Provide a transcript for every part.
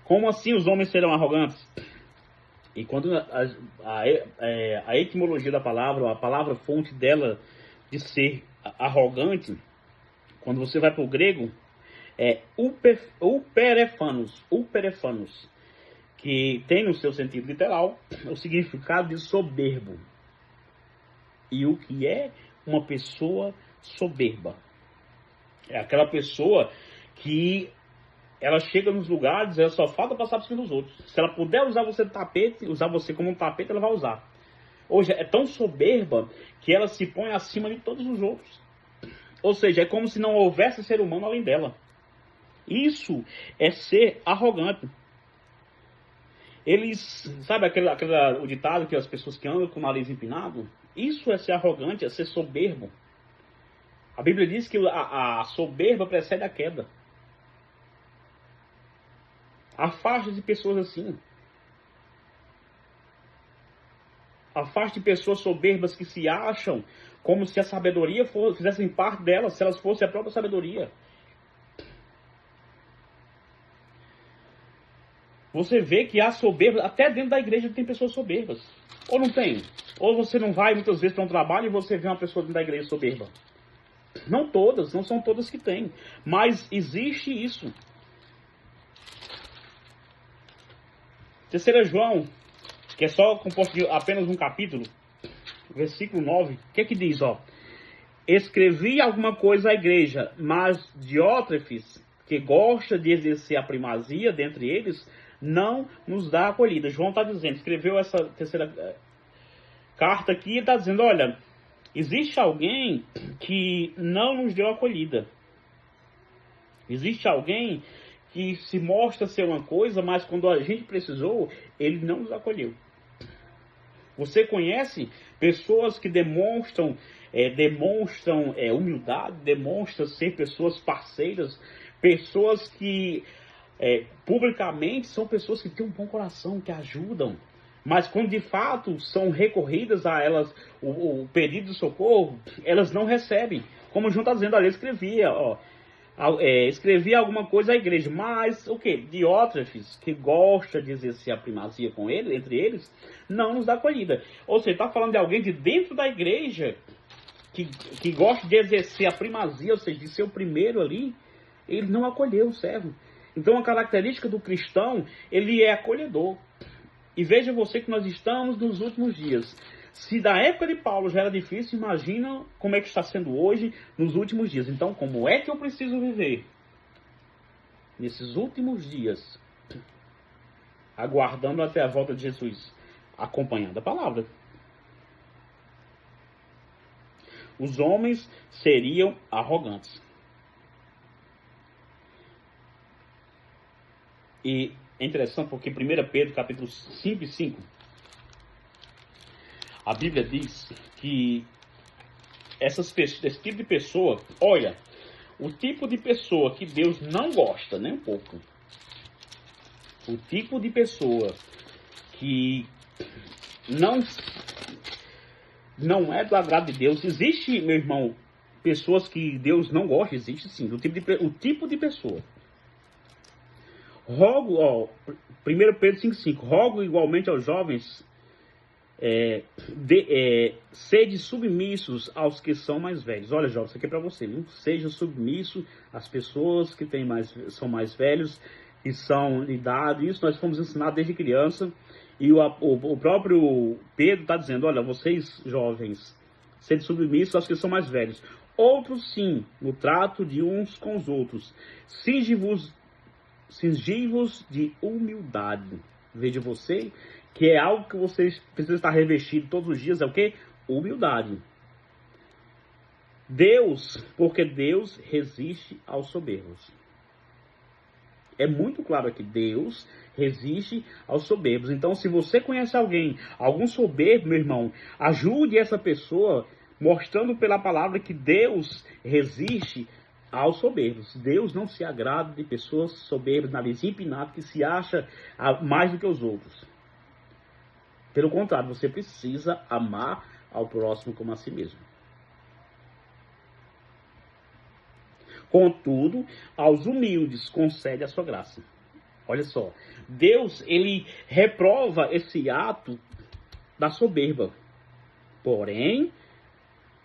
Como assim os homens serão arrogantes? E quando a etimologia da palavra, a palavra fonte dela de ser arrogante, quando você vai para o grego, é uperefanos, que tem no seu sentido literal o significado de soberbo. E o que é uma pessoa soberba? É aquela pessoa que ela chega nos lugares, ela só falta passar por cima dos outros. Se ela puder usar você de tapete, usar você como um tapete, ela vai usar. Hoje é tão soberba que ela se põe acima de todos os outros. Ou seja, é como se não houvesse ser humano além dela. Isso é ser arrogante. Eles, sabe o ditado que as pessoas que andam com o nariz empinado? Isso é ser arrogante, é ser soberbo. A Bíblia diz que a soberba precede a queda. Afaste de pessoas assim. Afaste de pessoas soberbas que se acham como se a sabedoria fizessem parte delas, se elas fossem a própria sabedoria. Você vê que há soberbas, até dentro da igreja tem pessoas soberbas. Ou não tem? Ou você não vai muitas vezes para um trabalho e você vê uma pessoa dentro da igreja soberba. Não todas, não são todas que tem. Mas existe isso. 3 João, que é só composto de apenas um capítulo, versículo 9, o que é que diz, ó? Escrevi alguma coisa à igreja, mas Diótrefes, que gosta de exercer a primazia dentre eles, não nos dá acolhida. João está dizendo, escreveu essa terceira carta aqui e está dizendo, olha, existe alguém que não nos deu acolhida. Existe alguém que se mostra ser uma coisa, mas quando a gente precisou, ele não nos acolheu. Você conhece pessoas que demonstram humildade, demonstram ser pessoas parceiras, pessoas que publicamente são pessoas que têm um bom coração, que ajudam, mas quando de fato são recorridas a elas o pedido de socorro, elas não recebem. Como o João está dizendo ali, escrevi alguma coisa à igreja, mas o que? Diótrefes, que gosta de exercer a primazia com ele, entre eles, não nos dá acolhida. Ou seja, está falando de alguém de dentro da igreja que gosta de exercer a primazia, ou seja, de ser o primeiro ali, ele não acolheu o servo. Então a característica do cristão, ele é acolhedor. E veja você que nós estamos nos últimos dias. Se da época de Paulo já era difícil, imagina como é que está sendo hoje, nos últimos dias. Então, como é que eu preciso viver nesses últimos dias, aguardando até a volta de Jesus, acompanhando a palavra? Os homens seriam arrogantes. E é interessante porque 1 Pedro capítulo 5 e 5, a Bíblia diz que esse tipo de pessoa, olha, o tipo de pessoa que Deus não gosta, nem um pouco. O tipo de pessoa que não é do agrado de Deus. Existe, meu irmão, pessoas que Deus não gosta, existe sim. O tipo de pessoa. Rogo, 1 Pedro 5,5, rogo igualmente aos jovens, sede submissos aos que são mais velhos. Olha, jovem, isso aqui é para você, viu? Seja submisso às pessoas que são mais velhos, que são de idade. Isso nós fomos ensinados desde criança. E o próprio Pedro está dizendo, olha, vocês jovens, sede submissos aos que são mais velhos. Outros sim, no trato de uns com os outros. Cingivos de humildade. Veja você, que é algo que você precisa estar revestido todos os dias, é o quê? Humildade. Porque Deus resiste aos soberbos. É muito claro aqui, Deus resiste aos soberbos. Então, se você conhece algum soberbo, meu irmão, ajude essa pessoa mostrando pela palavra que Deus resiste aos soberbos. Deus não se agrada de pessoas soberbas, nariz empinado, que se acha mais do que os outros. Pelo contrário, você precisa amar ao próximo como a si mesmo. Contudo, aos humildes concede a sua graça. Olha só, Deus, ele reprova esse ato da soberba. Porém,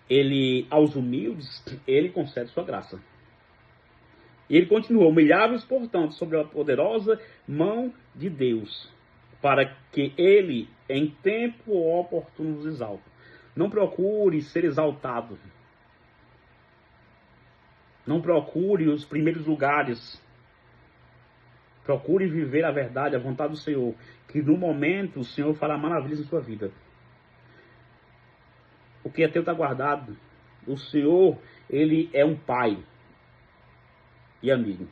ele, aos humildes, ele concede sua graça. E ele continua: humilháveis, portanto, sobre a poderosa mão de Deus, para que ele, em tempo oportuno, os exalte. Não procure ser exaltado. Não procure os primeiros lugares. Procure viver a verdade, a vontade do Senhor, que no momento o Senhor fará maravilhas em sua vida. O que é teu está guardado. O Senhor, ele é um pai e amigo.